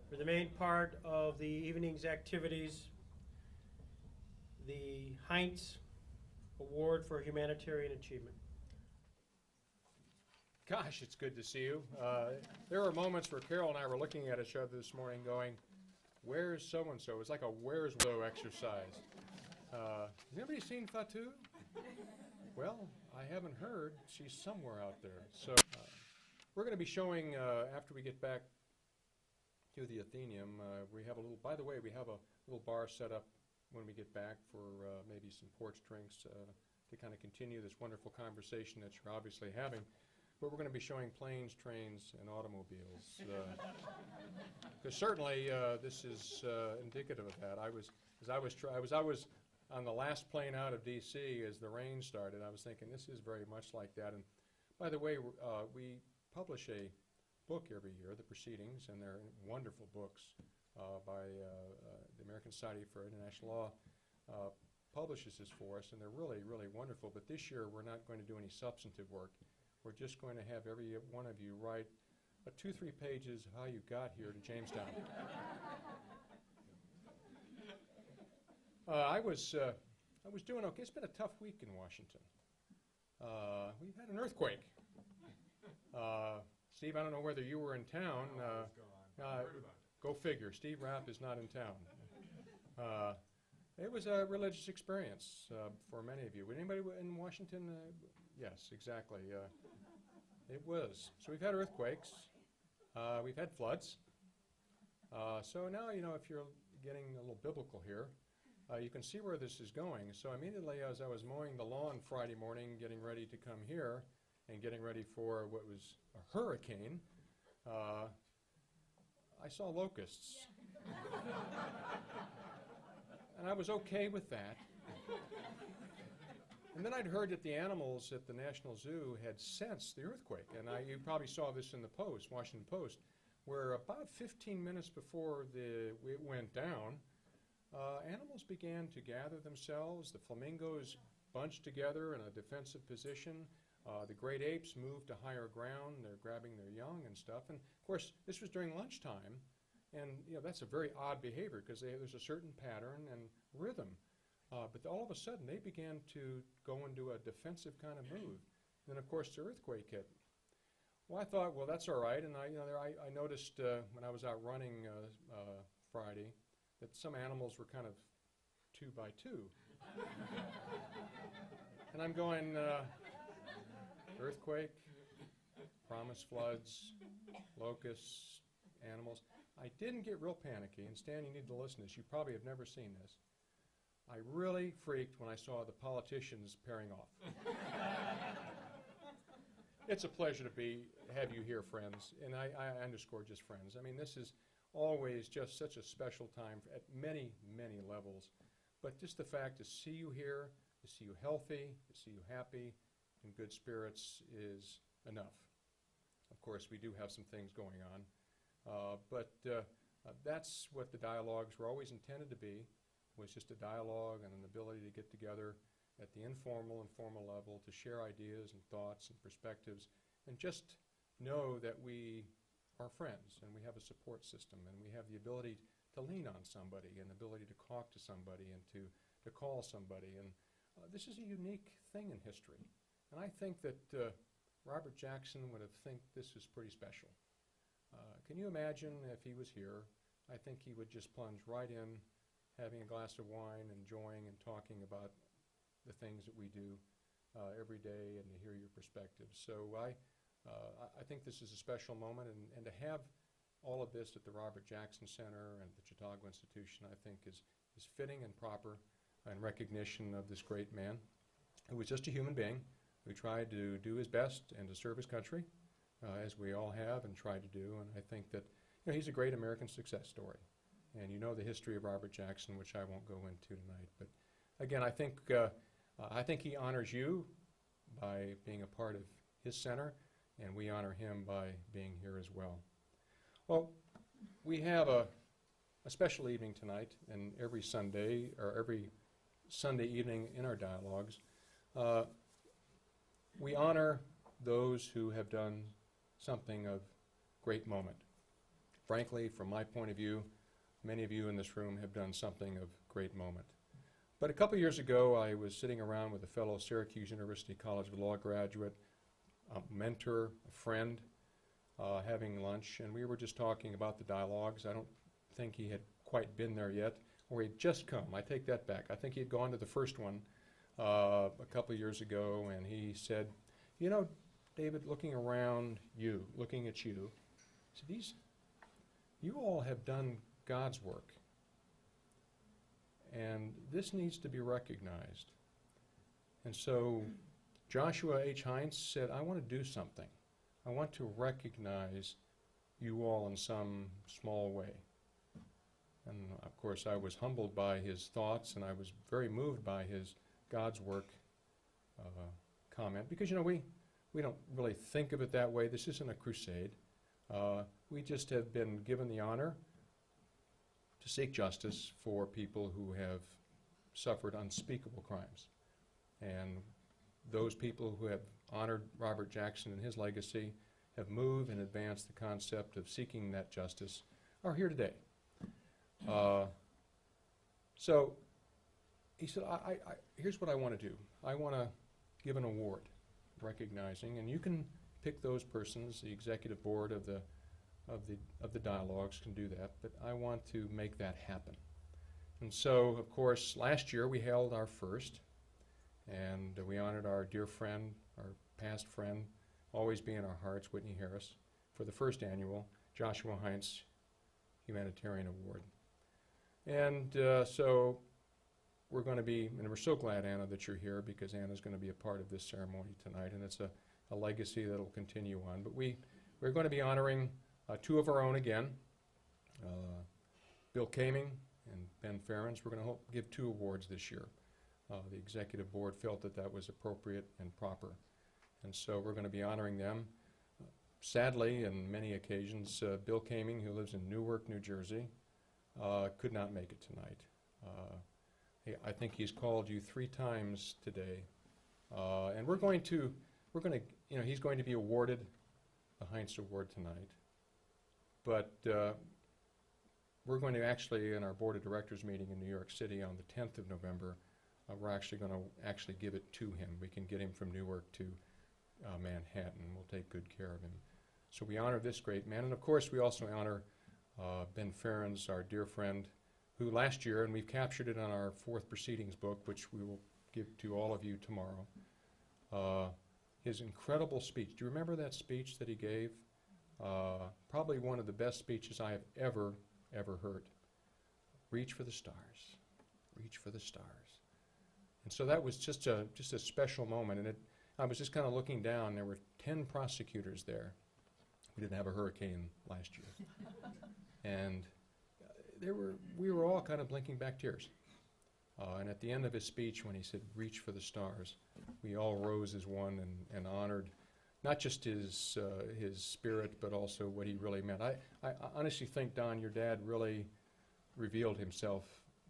For the main part of the evening's activities, the Heintz Award for Humanitarian Achievement. Gosh, it's good to see you. There were moments where Carol and I were looking at each other this morning going, where's so-and-so? It's like a where's Willow exercise. Has anybody seen Fatou? Well, I haven't heard. She's somewhere out there. So we're going to be showing, after we get back to the Athenaeum, we have a little, by the way, we have a little bar set up when we get back for maybe some porch drinks to kind of continue this wonderful conversation that you're obviously having. But we're going to be showing planes, trains, and automobiles. Because certainly this is indicative of that. I was on the last plane out of D.C. as the rain started. I was thinking this is very much like that. And by the way, we publish a book every year, The Proceedings, and they're wonderful books by the American Society for International Law. Publishes this for us, and they're really, really wonderful. But this year we're not going to do any substantive work. We're just going to have every one of you write 2-3 pages of how you got here to Jamestown. I was doing okay. It's been a tough week in Washington. We've had an earthquake. Steve, I don't know whether you were in town. Go figure. Steve Rapp is not in town. It was a religious experience for many of you. Anybody in Washington? Yes, exactly. It was. So we've had earthquakes. We've had floods. So now, you know, if you're getting a little biblical here, you can see where this is going. So immediately as I was mowing the lawn Friday morning, getting ready to come here, and getting ready for what was a hurricane, I saw locusts. And I was okay with that. And then I'd heard that the animals at the National Zoo had sensed the earthquake. And you probably saw this in the Post, Washington Post, where about 15 minutes before it went down, animals began to gather themselves. The flamingos bunched together in a defensive position. The great apes moved to higher ground. They're grabbing their young and stuff. And, of course, this was during lunchtime. And, you know, that's a very odd behavior because there's a certain pattern and rhythm. But all of a sudden, they began to go into a defensive kind of move. And then, of course, the earthquake hit. Well, I thought, well, that's all right. And I noticed when I was out running Friday that some animals were kind of 2 by 2. And I'm going, earthquake, promised floods, locusts, animals. I didn't get real panicky, and Stan, you need to listen to this. You probably have never seen this. I really freaked when I saw the politicians pairing off. It's a pleasure to have you here, friends, and I underscore just friends. I mean, this is always just such a special time at many, many levels. But just the fact to see you here, to see you healthy, to see you happy, in good spirits is enough. Of course, we do have some things going on. But that's what the dialogues were always intended to be, was just a dialogue and an ability to get together at the informal and formal level to share ideas and thoughts and perspectives and just know that we are friends and we have a support system and we have the ability to lean on somebody and the ability to talk to somebody and to call somebody. And this is a unique thing in history. And I think that Robert Jackson would have think this is pretty special. Can you imagine if he was here? I think he would just plunge right in, having a glass of wine, enjoying and talking about the things that we do every day and to hear your perspectives. So I think this is a special moment, and to have all of this at the Robert Jackson Center and the Chautauqua Institution, I think is fitting and proper in recognition of this great man who was just a human being who tried to do his best and to serve his country, as we all have and tried to do. And I think that he's a great American success story. And you know the history of Robert Jackson, which I won't go into tonight. But again, I think he honors you by being a part of his center, and we honor him by being here as well. Well, we have a special evening tonight, and every Sunday evening in our dialogues, we honor those who have done something of great moment. frankly, from my point of view, many of you in this room have done something of great moment. But a couple years ago, I was sitting around with a fellow Syracuse University College of Law graduate, a mentor, a friend, having lunch, and we were just talking about the Dialogs. I don't think he had quite been there yet, or he'd just come. I take that back. I think he had gone to the first one a couple of years ago, and he said, you know, David, looking around you, looking at you, he said, you all have done God's work, and this needs to be recognized. And so Joshua H. Heintz said, I want to do something. I want to recognize you all in some small way. And of course, I was humbled by his thoughts, and I was very moved by his God's work comment, because, you know, we don't really think of it that way. This isn't a crusade. We just have been given the honor to seek justice for people who have suffered unspeakable crimes. And those people who have honored Robert Jackson and his legacy, have moved and advanced the concept of seeking that justice, are here today. So he said, here's what I want to do. I want to give an award recognizing, and you can pick those persons. The executive board of the Dialogs can do that, but I want to make that happen. And so, of course, last year we held our first, and we honored our dear friend, our past friend, always be in our hearts, Whitney Harris, for the first annual Joshua Heintz Humanitarian Award. And so we're going to be, and we're so glad, Anna, that you're here, because Anna's going to be a part of this ceremony tonight, and it's a legacy that will continue on. But we're going to be honoring two of our own again, Bill Kaming and Ben Ferencz. We're going to give two awards this year. The executive board felt that that was appropriate and proper. And so we're going to be honoring them. Sadly, on many occasions, Bill Kaming, who lives in Newark, New Jersey, could not make it tonight. I think he's called you 3 times today. And we're going to, he's going to be awarded the Heintz Award tonight. But we're going to actually, in our Board of Directors meeting in New York City on the 10th of November, we're actually going to give it to him. We can get him from Newark to Manhattan. We'll take good care of him. So we honor this great man. And of course, we also honor Ben Ferencz, our dear friend, who last year, and we've captured it on our 4th proceedings book, which we will give to all of you tomorrow, his incredible speech. Do you remember that speech that he gave? Probably one of the best speeches I have ever heard. Reach for the stars. Reach for the stars. And so that was just a special moment. And I was just kind of looking down. There were 10 prosecutors there. We didn't have a hurricane last year. And we were all kind of blinking back tears. And at the end of his speech, when he said, reach for the stars, we all rose as one and honored not just his spirit, but also what he really meant. I honestly think, Don, your dad really revealed himself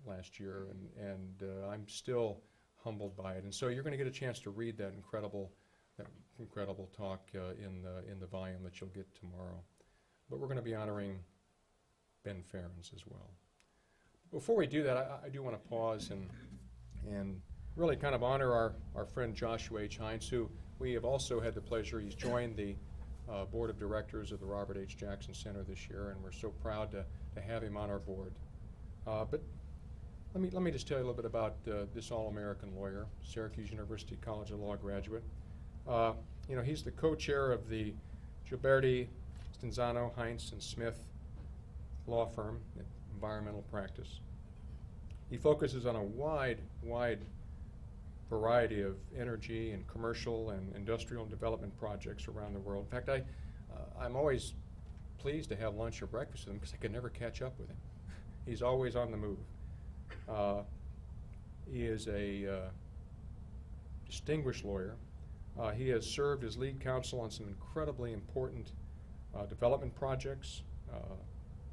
last year, and I'm still humbled by it. And so you're going to get a chance to read that incredible talk in the volume that you'll get tomorrow. But we're going to be honoring Ben Ferencz as well. Before we do that, I do want to pause and really kind of honor our friend Joshua H. Heintz, who we have also had the pleasure. He's joined the board of directors of the Robert H. Jackson Center this year, and we're so proud to have him on our board. But let me just tell you a little bit about this all-American lawyer, Syracuse University College of Law graduate. He's the co-chair of the Gilberti, Stanzano, Heintz, and Smith law firm, environmental practice. He focuses on a wide variety of energy and commercial and industrial and development projects around the world. In fact, I'm always pleased to have lunch or breakfast with him because I can never catch up with him. He's always on the move. He is a distinguished lawyer. He has served as lead counsel on some incredibly important development projects,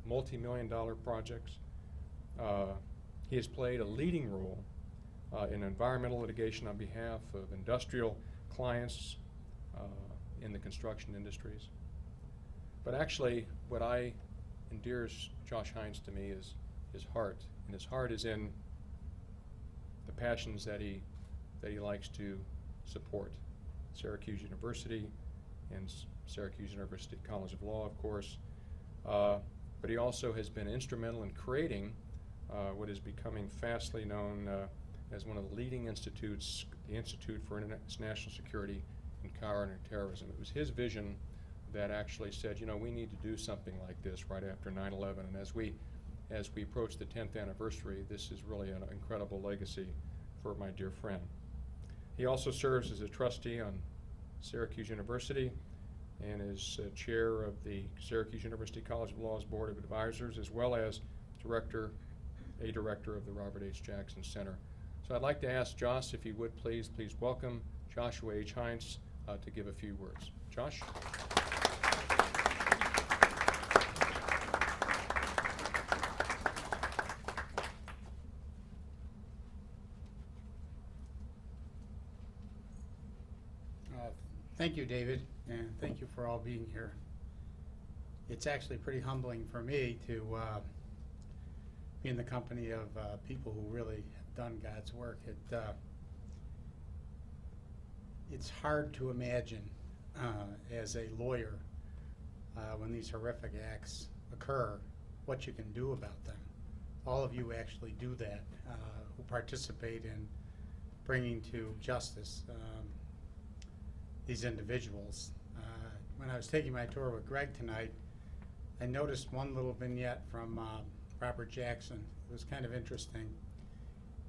multi-million-dollar projects. He has played a leading role in environmental litigation on behalf of industrial clients in the construction industries. But actually, what I endears Josh Heintz to me is his heart, and his heart is in the passions that he likes to support. Syracuse University and Syracuse University College of Law, of course, but he also has been instrumental in creating what is becoming fastly known as one of the leading institutes, the Institute for International Security and Counterterrorism. It was his vision that actually said, you know, we need to do something like this right after 9/11, and as we approach the 10th anniversary, this is really an incredible legacy for my dear friend. He also serves as a trustee on Syracuse University and is chair of the Syracuse University College of Law's Board of Advisors, as well as director of the Robert H. Jackson Center. So I'd like to ask Josh, if he would please welcome Joshua H. Heintz to give a few words. Josh? Thank you, David, and thank you for all being here. It's actually pretty humbling for me to be in the company of people who really have done God's work. It's hard to imagine as a lawyer when these horrific acts occur what you can do about them. All of you actually do that, who participate in bringing to justice these individuals. When I was taking my tour with Greg tonight, I noticed one little vignette from Robert Jackson. It was kind of interesting.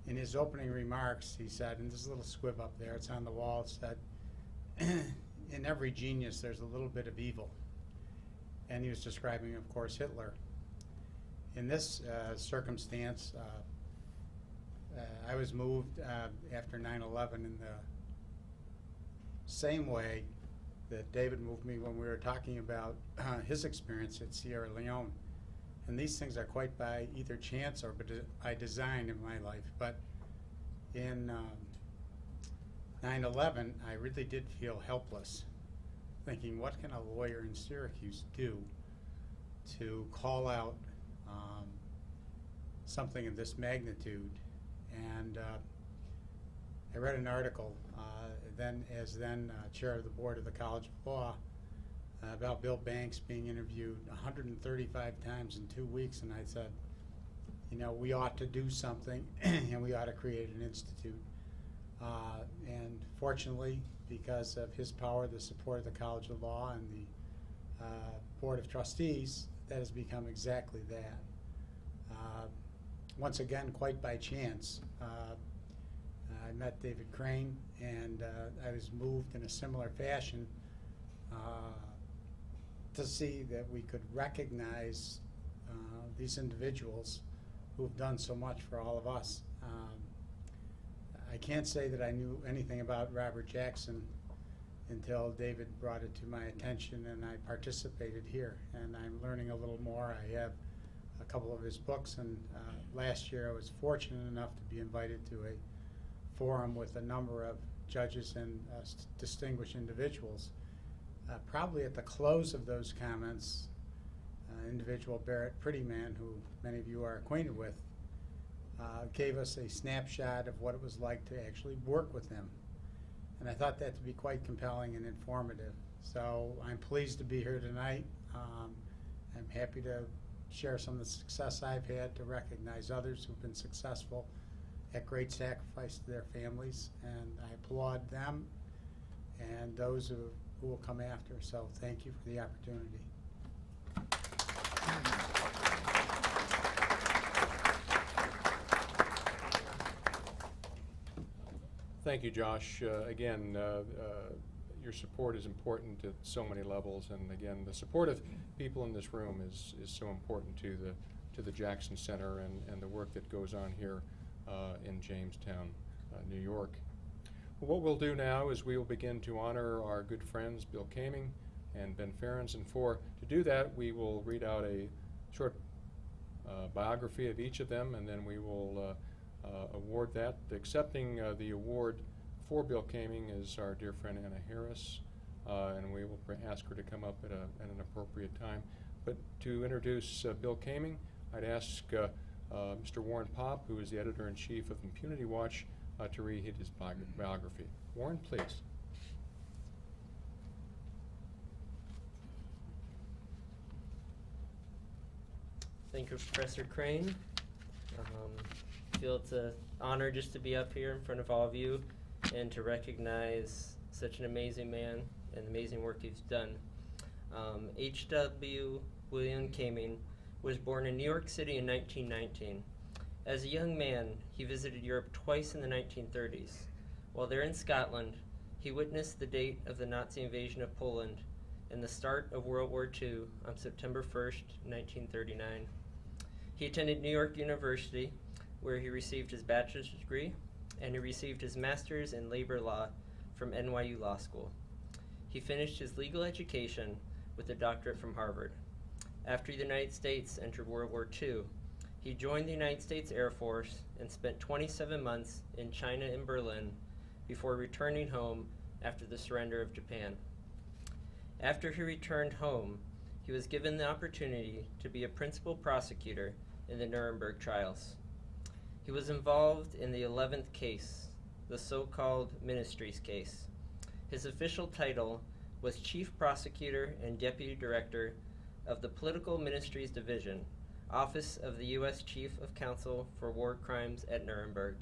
In his opening remarks, he said, and there's a little squib up there, it's on the wall, it said, in every genius there's a little bit of evil. And he was describing, of course, Hitler. In this circumstance, I was moved after 9/11 in the same way that David moved me when we were talking about his experience at Sierra Leone. And these things are quite by either chance or by design in my life. But in 9/11, I really did feel helpless, thinking, what can a lawyer in Syracuse do to call out something of this magnitude? And I read an article then chair of the board of the College of Law about Bill Banks being interviewed 135 times in 2 weeks, and I said, you know, we ought to do something and we ought to create an institute. And fortunately, because of his power, the support of the College of Law and the Board of Trustees, that has become exactly that. Once again, quite by chance, I met David Crane, and I was moved in a similar fashion to see that we could recognize these individuals who have done so much for all of us. I can't say that I knew anything about Robert Jackson until David brought it to my attention, and I participated here, and I'm learning a little more. I have a couple of his books, and last year I was fortunate enough to be invited to a forum with a number of judges and distinguished individuals. Probably at the close of those comments, individual Barrett Prettyman, who many of you are acquainted with, gave us a snapshot of what it was like to actually work with him. And I thought that to be quite compelling and informative. So I'm pleased to be here tonight. I'm happy to share some of the success I've had, to recognize others who've been successful at great sacrifice to their families, and I applaud them and those who will come after. So thank you for the opportunity. Thank you, Josh. Again, your support is important at so many levels, and again, the support of people in this room is so important to the Jackson Center and the work that goes on here in Jamestown, New York. Well, what we'll do now is we will begin to honor our good friends Bill Kaming and Ben Ferencz, and to do that, we will read out a short biography of each of them, and then we will award that. Accepting the award for Bill Kaming is our dear friend Anna Harris, and we will ask her to come up at an appropriate time. But to introduce Bill Kaming, I'd ask Mr. Warren Popp, who is the Editor-in-Chief of Impunity Watch, to read his biography. Warren, please. Thank you, Professor Crane. I feel it's an honor just to be up here in front of all of you and to recognize such an amazing man and amazing work he's done. H.W. William Kaming was born in New York City in 1919. As a young man, he visited Europe twice in the 1930s. While there in Scotland, he witnessed the date of the Nazi invasion of Poland and the start of World War II on September 1st, 1939. He attended New York University, where he received his bachelor's degree, and he received his master's in labor law from NYU Law School. He finished his legal education with a doctorate from Harvard. After the United States entered World War II, he joined the United States Air Force and spent 27 months in China and Berlin before returning home after the surrender of Japan. After he returned home, he was given the opportunity to be a principal prosecutor in the Nuremberg trials. He was involved in the 11th case, the so-called Ministries case. His official title was Chief Prosecutor and Deputy Director of the Political Ministries Division, Office of the U.S. Chief of Counsel for War Crimes at Nuremberg.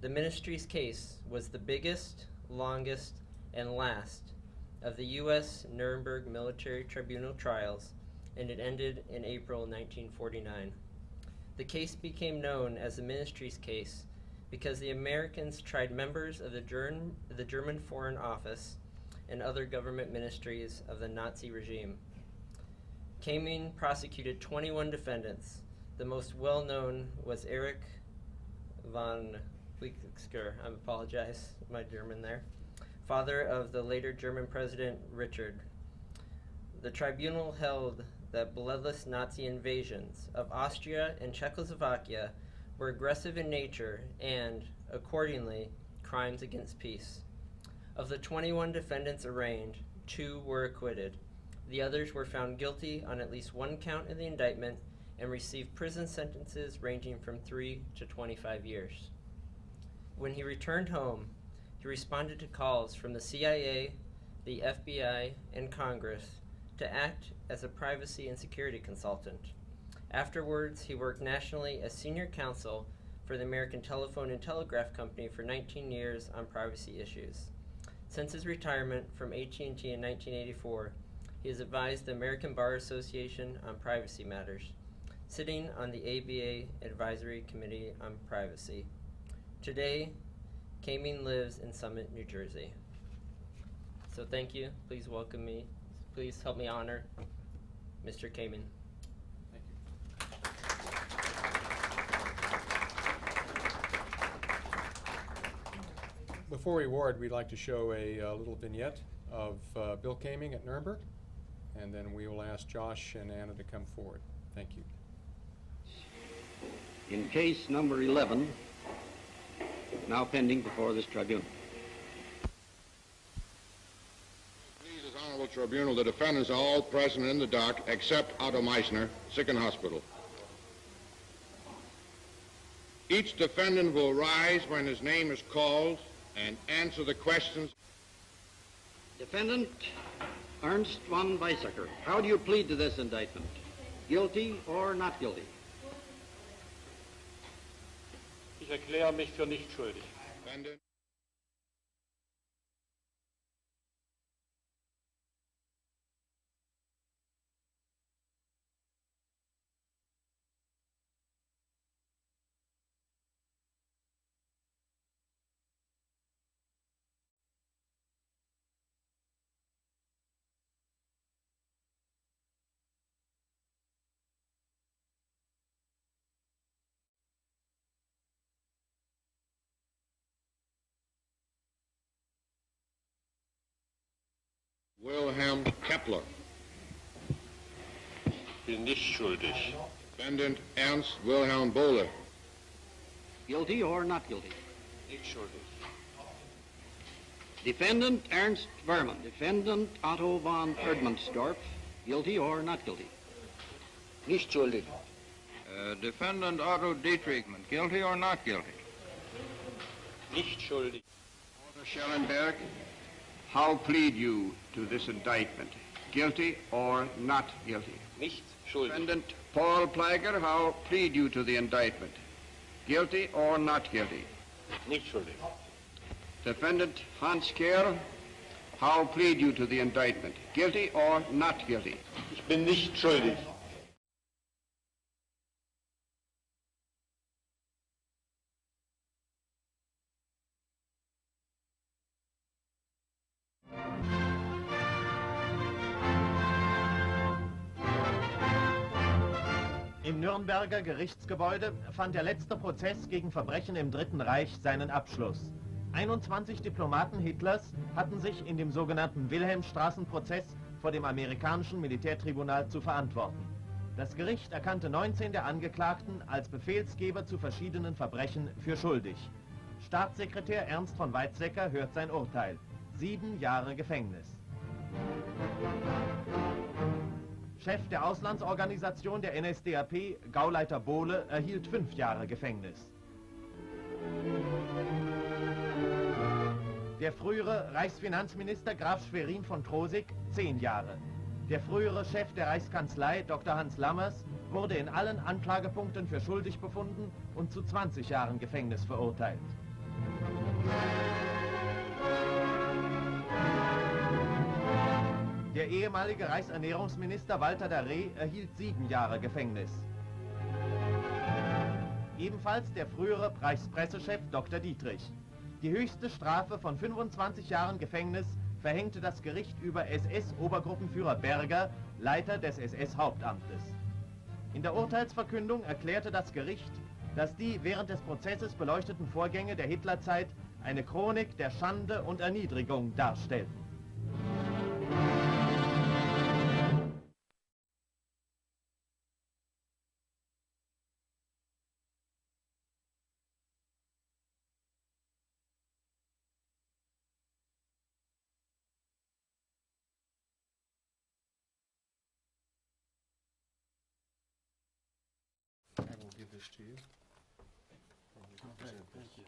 The Ministries case was the biggest, longest, and last of the U.S. Nuremberg Military Tribunal trials, and it ended in April 1949. The case became known as the Ministries case because the Americans tried members of the German Foreign Office and other government ministries of the Nazi regime. Kaming prosecuted 21 defendants. The most well-known was Erich von Weizsäcker, I apologize, my German there, father of the later German President Richard. The tribunal held that bloodless Nazi invasions of Austria and Czechoslovakia were aggressive in nature and, accordingly, crimes against peace. Of the 21 defendants arraigned, 2 were acquitted. The others were found guilty on at least one count in the indictment and received prison sentences ranging from 3 to 25 years. When he returned home, he responded to calls from the CIA, the FBI, and Congress to act as a privacy and security consultant. Afterwards, he worked nationally as senior counsel for the American Telephone and Telegraph Company for 19 years on privacy issues. Since his retirement from AT&T in 1984, he has advised the American Bar Association on privacy matters, sitting on the ABA Advisory Committee on Privacy. Today, Kaming lives in Summit, New Jersey. So thank you. Please welcome me. Please help me honor Mr. Kaming. Thank you. Before we award, we'd like to show a little vignette of Bill Kaming at Nuremberg, and then we will ask Josh and Anna to come forward. Thank you. In case number 11, now pending before this tribunal. Please, this honorable tribunal, the defendants are all present in the dock except Otto Meissner, sick in hospital. Each defendant will rise when his name is called and answer the questions. Defendant Ernst von Weizsäcker, how do you plead to this indictment? Guilty or not guilty? Ich erkläre mich für nicht schuldig. Defendant. Wilhelm Kepler. Bin nicht schuldig. Defendant Ernst Wilhelm Bohle. Guilty or not guilty? Nicht schuldig. Defendant Ernst Werman. Defendant Otto von Erdmannsdorf. Guilty or not guilty? Nicht schuldig. Defendant Otto Dietrichman, guilty or not guilty? Nicht schuldig. Mr. Schellenberg, how plead you to this indictment? Guilty or not guilty? Nicht schuldig. Defendant Paul Plager, how plead you to the indictment? Guilty or not guilty? Nicht schuldig. Defendant Hans Kehr, how plead you to the indictment? Guilty or not guilty? Ich bin nicht schuldig. Im Nürnberger Gerichtsgebäude fand der letzte Prozess gegen Verbrechen im Dritten Reich seinen Abschluss. 21 Diplomaten Hitlers hatten sich in dem sogenannten Wilhelmstraßenprozess vor dem amerikanischen Militärtribunal zu verantworten. Das Gericht erkannte 19 der Angeklagten als Befehlsgeber zu verschiedenen Verbrechen für schuldig. Staatssekretär Ernst von Weizsäcker hört sein Urteil: 7 Jahre Gefängnis. Chef der Auslandsorganisation der NSDAP, Gauleiter Bohle, erhielt 5 Jahre Gefängnis. Der frühere Reichsfinanzminister Graf Schwerin von Krosigk 10 Jahre. Der frühere Chef der Reichskanzlei, Dr. Hans Lammers, wurde in allen Anklagepunkten für schuldig befunden und zu 20 Jahren Gefängnis verurteilt. Der ehemalige Reichsernährungsminister Walter Darré erhielt 7 Jahre Gefängnis. Ebenfalls der frühere Reichspressechef Dr. Dietrich. Die höchste Strafe von 25 Jahren Gefängnis verhängte das Gericht über SS-Obergruppenführer Berger, Leiter des SS-Hauptamtes. In der Urteilsverkündung erklärte das Gericht, dass die während des Prozesses beleuchteten Vorgänge der Hitlerzeit eine Chronik der Schande und Erniedrigung darstellten. I will give this to you. Okay, thank you.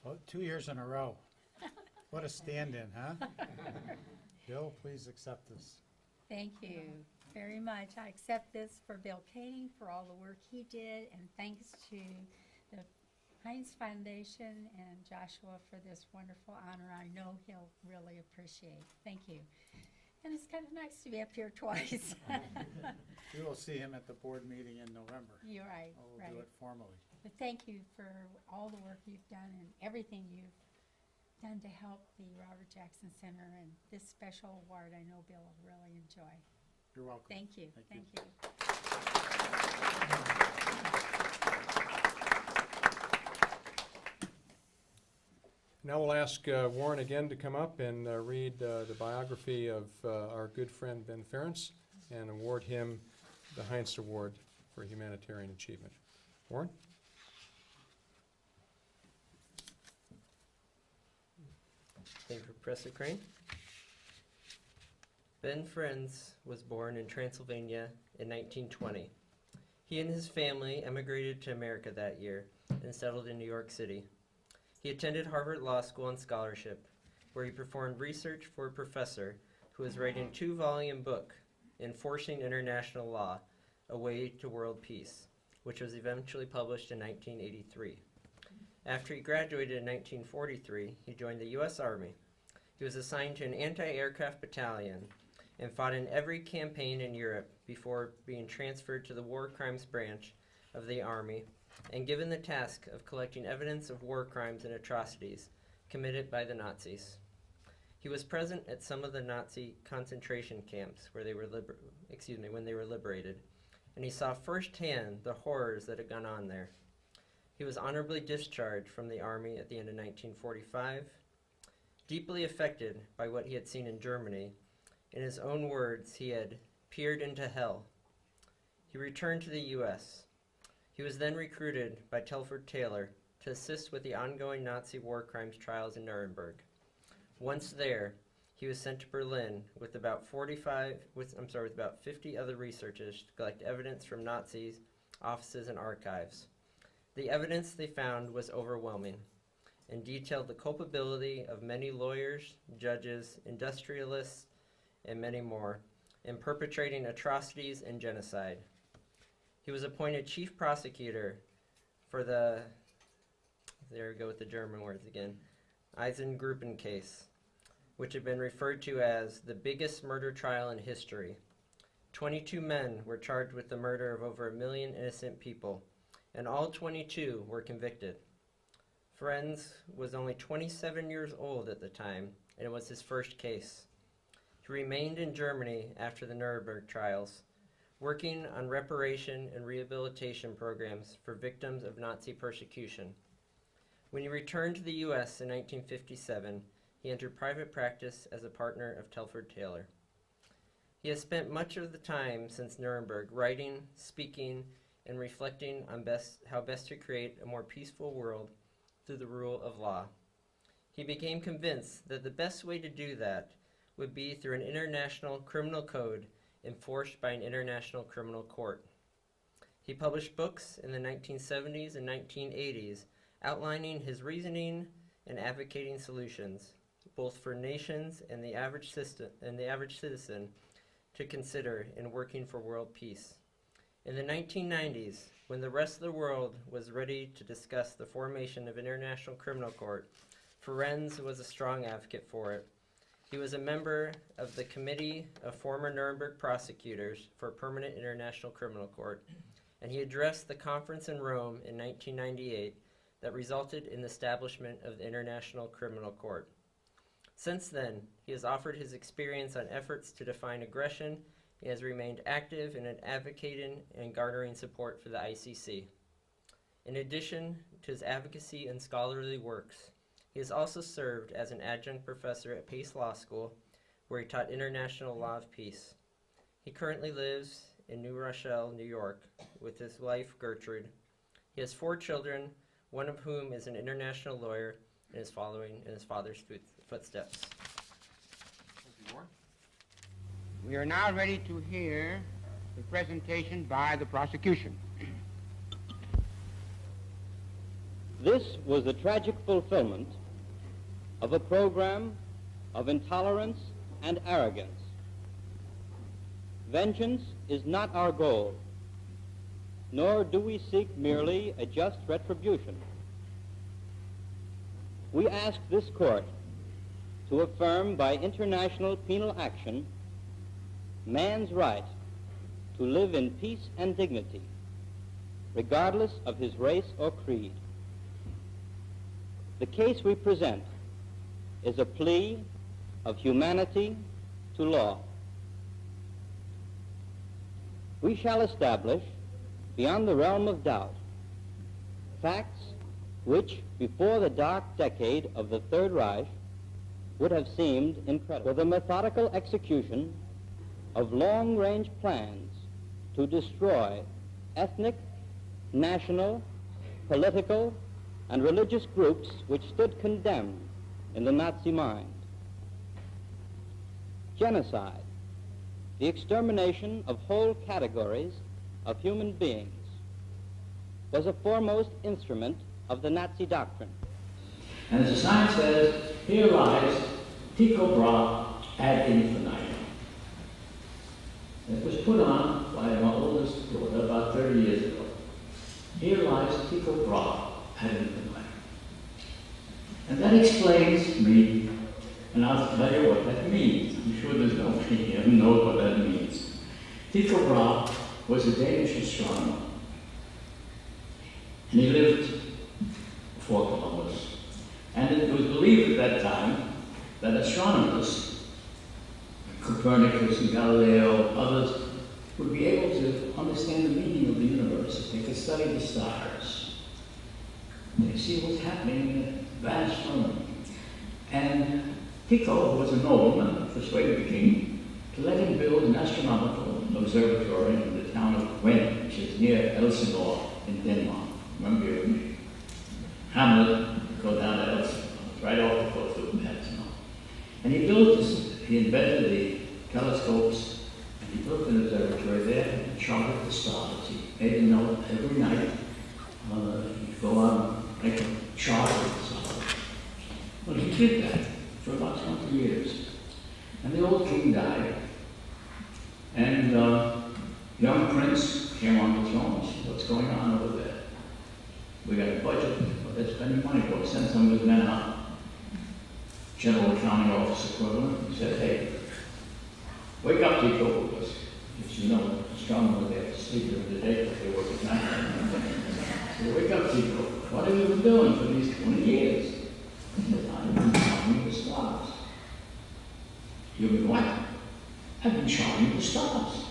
Well, 2 years in a row. What a stand-in, huh? Bill, please accept this. Thank you very much. I accept this for Bill Kading for all the work he did, and thanks to the Heintz Foundation and Joshua for this wonderful honor. I know he'll really appreciate. Thank you. And it's kind of nice to be up here twice. We will see him at the board meeting in November. You're right, We'll right. do it formally. But thank you for all the work you've done and everything you've done to help the Robert Jackson Center, and this special award I know Bill will really enjoy. You're welcome. Thank you. Thank Thank you. you. Now we'll ask Warren again to come up and read the biography of our good friend Ben Ferencz and award him the Heintz Award for Humanitarian Achievement. Warren? Thank you, Professor Crane. Ben Ferencz was born in Transylvania in 1920. He and his family emigrated to America that year and settled in New York City. He attended Harvard Law School on scholarship, where he performed research for a professor who was writing a 2-volume book, Enforcing International Law, A Way to World Peace, which was eventually published in 1983. After he graduated in 1943, he joined the U.S. Army. He was assigned to an anti-aircraft battalion and fought in every campaign in Europe before being transferred to the War Crimes Branch of the Army and given the task of collecting evidence of war crimes and atrocities committed by the Nazis. He was present at some of the Nazi concentration camps where they were when they were liberated, and he saw firsthand the horrors that had gone on there. He was honorably discharged from the Army at the end of 1945. Deeply affected by what he had seen in Germany, in his own words, he had peered into hell. He returned to the U.S. He was then recruited by Telford Taylor to assist with the ongoing Nazi war crimes trials in Nuremberg. Once there, he was sent to Berlin with about 50 other researchers to collect evidence from Nazis, offices, and archives. The evidence they found was overwhelming and detailed the culpability of many lawyers, judges, industrialists, and many more in perpetrating atrocities and genocide. He was appointed chief prosecutor for the, there we go with the German words again, Einsatzgruppen case, which had been referred to as the biggest murder trial in history. 22 men were charged with the murder of over 1 million innocent people, and all 22 were convicted. Ferencz was only 27 years old at the time, and it was his first case. He remained in Germany after the Nuremberg trials, working on reparation and rehabilitation programs for victims of Nazi persecution. When he returned to the U.S. in 1957, he entered private practice as a partner of Telford Taylor. He has spent much of the time since Nuremberg writing, speaking, and reflecting on how best to create a more peaceful world through the rule of law. He became convinced that the best way to do that would be through an international criminal code enforced by an international criminal court. He published books in the 1970s and 1980s outlining his reasoning and advocating solutions, both for nations and the average citizen to consider in working for world peace. In the 1990s, when the rest of the world was ready to discuss the formation of an international criminal court, Ferencz was a strong advocate for it. He was a member of the Committee of Former Nuremberg Prosecutors for a Permanent International Criminal Court, and he addressed the conference in Rome in 1998 that resulted in the establishment of the International Criminal Court. Since then, he has offered his experience on efforts to define aggression. He has remained active in advocating and garnering support for the ICC. In addition to his advocacy and scholarly works, he has also served as an adjunct professor at Pace Law School, where he taught international law of peace. He currently lives in New Rochelle, New York, with his wife, Gertrude. He has 4 children, one of whom is an international lawyer and is following in his father's footsteps. We are now ready to hear the presentation by the prosecution. This was the tragic fulfillment of a program of intolerance and arrogance. Vengeance is not our goal, nor do we seek merely a just retribution. We ask this court to affirm by international penal action man's right to live in peace and dignity, regardless of his race or creed. The case we present is a plea of humanity to law. We shall establish, beyond the realm of doubt, facts which, before the dark decade of the Third Reich, would have seemed incredible. With a methodical execution of long-range plans to destroy ethnic, national, political, and religious groups which stood condemned in the Nazi mind. Genocide, the extermination of whole categories of human beings, was a foremost instrument of the Nazi doctrine. And as the sign says, here lies Tycho Brahe ad infinitum. And it was put on by my oldest daughter about 30 years ago. Here lies Tycho Brahe ad infinitum. And that explains to me, and I'll tell you what that means. I'm sure there's nobody here who knows what that means. Tycho Brahe was a Danish astronomer. And he lived before Columbus. And it was believed at that time that astronomers, Copernicus and Galileo, others, would be able to understand the meaning of the universe if they could study the stars. They see what's happening in the vast firmament. And Tycho, who was a nobleman, persuaded the king to let him build an astronomical observatory in the town of Wien, which is near Elsinore in Denmark. Remember you? Hamlet, go down to Elsinore, right off the coast of Elsinore. And he built this, he invented the telescopes, and he built an observatory there and charted the stars. He made a note every night. He'd go out and make a chart of the stars. Well, he did that for about 20 years. And the old king died. And young prince came on the throne and said, what's going on over there? We got a budget, but they're spending money. We'll send some of his men out. General accounting office equivalent, and said, hey, wake up, people. Because, as you know, astronomers, they have to sleep during the day, but they work at night. So wake up, people. What have you been doing for these 20 years? He said, I've been charting the stars. You've been what? I've been charting the stars.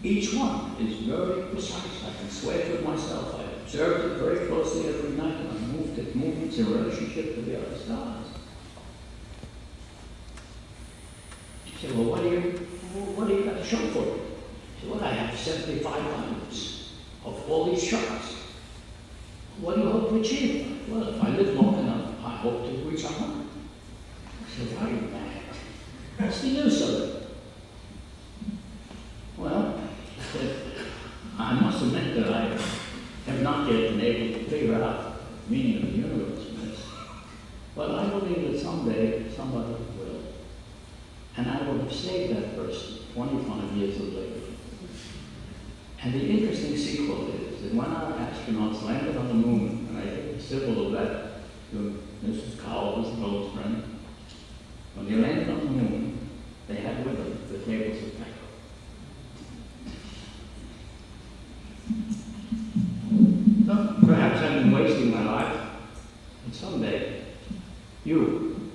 Each one is very precise. I can swear to it myself. I observed it very closely every night, and I moved its movements in relationship to the other stars. He said, well, what do you got to show for it? He said, well, I have 75 volumes of all these charts. What do you hope to achieve? Well, if I live long enough, I hope to reach 100. I said, why are you mad? What's the use of it? Well, he said, I must admit that I have not yet been able to figure out the meaning of the universe in this. But I believe that someday somebody will. And I will have saved that person 25 years later. And the interesting sequel is that when our astronauts landed on the moon, and I gave a symbol of that to Mrs. Cowles, an old friend, when they landed on the moon, they had with them the tables of Tycho. So perhaps I've been wasting my life, but someday you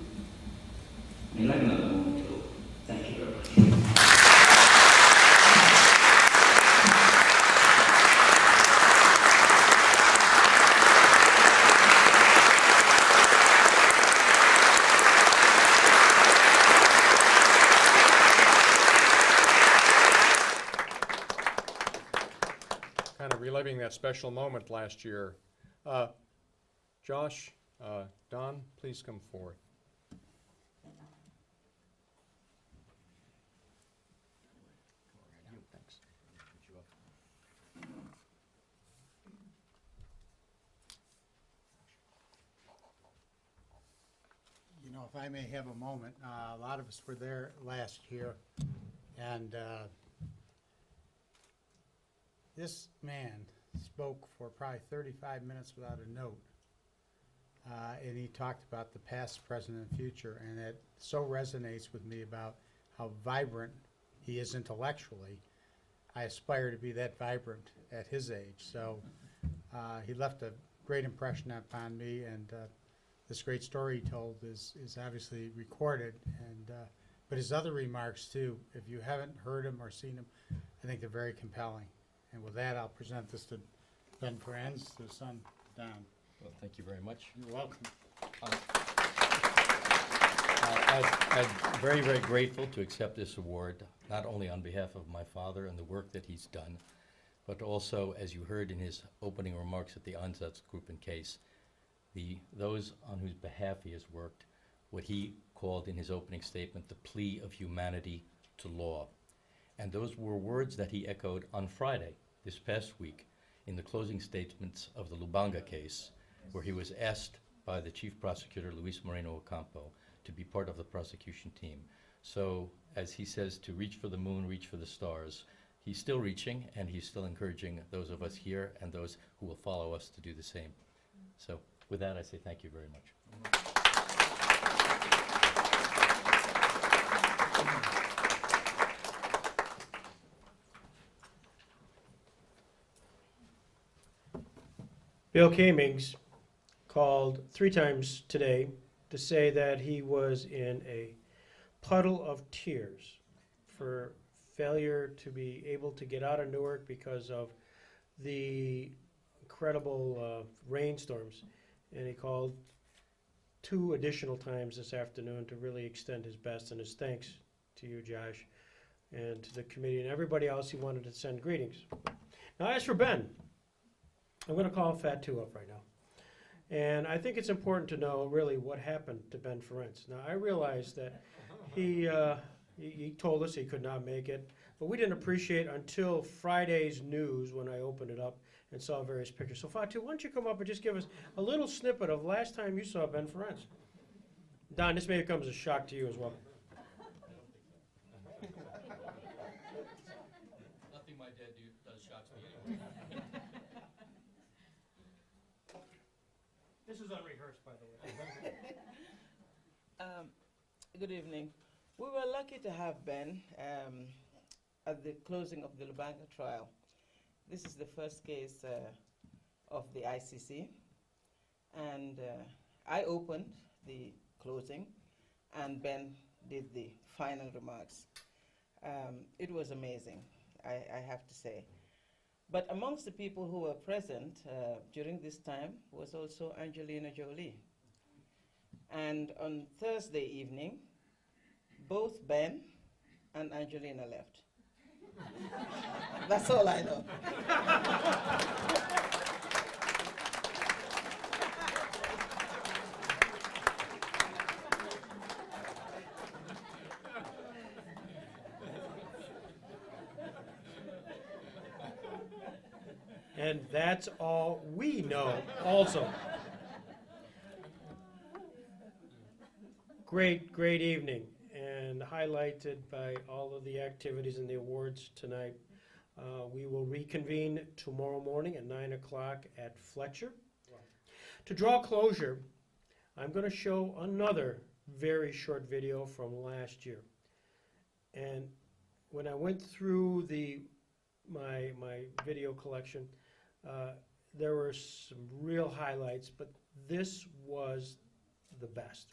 may land on the moon too. Thank you very much. Kind of reliving that special moment last year. Josh, Don, please come forward. You know, if I may have a moment, a lot of us were there last year, and this man spoke for probably 35 minutes without a note, and he talked about the past, present, and future, and it so resonates with me about how vibrant he is intellectually. I aspire to be that vibrant at his age, so he left a great impression upon me, and this great story he told is obviously recorded, and but his other remarks too, if you haven't heard him or seen him, I think they're very compelling. And with that, I'll present this to Ben Ferencz, to his son, Don. Well, thank you very much. You're welcome. I'm very, very grateful to accept this award, not only on behalf of my father and the work that he's done, but also, as you heard in his opening remarks at the Einsatzgruppen case, those on whose behalf he has worked, what he called in his opening statement the plea of humanity to law. And those were words that he echoed on Friday, this past week, in the closing statements of the Lubanga case, where he was asked by the Chief Prosecutor, Luis Moreno Ocampo, to be part of the prosecution team. So, as he says, to reach for the moon, reach for the stars, he's still reaching, and he's still encouraging those of us here and those who will follow us to do the same. So, with that, I say thank you very much. Bill Kamings called 3 times today to say that he was in a puddle of tears for failure to be able to get out of Newark because of the incredible rainstorms. And he called 2 additional times this afternoon to really extend his best and his thanks to you, Josh, and to the committee and everybody else he wanted to send greetings. Now, as for Ben, I'm going to call Fat 2 up right now. And I think it's important to know really what happened to Ben Ferencz. Now, I realize that he told us he could not make it, but we didn't appreciate until Friday's news when I opened it up and saw various pictures. So Fatu, why don't you come up and just give us a little snippet of last time you saw Ben Ferencz? Don, this may come as a shock to you as well. Nothing my dad does shocks me anyway. This is unrehearsed, by the way. Good evening. We were lucky to have Ben at the closing of the Lubanga trial. This is the first case of the ICC, and I opened the closing, and Ben did the final remarks. It was amazing, I have to say. But amongst the people who were present during this time was also Angelina Jolie. And on Thursday evening, both Ben and Angelina left. That's all I know. And that's all we know also. Great evening, and highlighted by all of the activities and the awards tonight. We will reconvene tomorrow morning at 9 o'clock at Fletcher. To draw closure, I'm going to show another very short video from last year. And when I went through my video collection, there were some real highlights, but this was the best.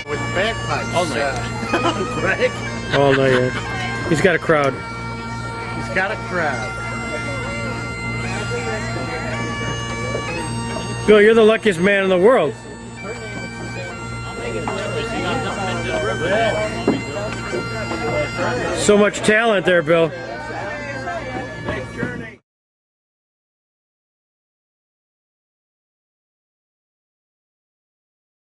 With bagpipes. All night. Greg? All night. He's got a crowd. He's got a crowd. Bill, you're the luckiest man in the world. So much talent there, Bill.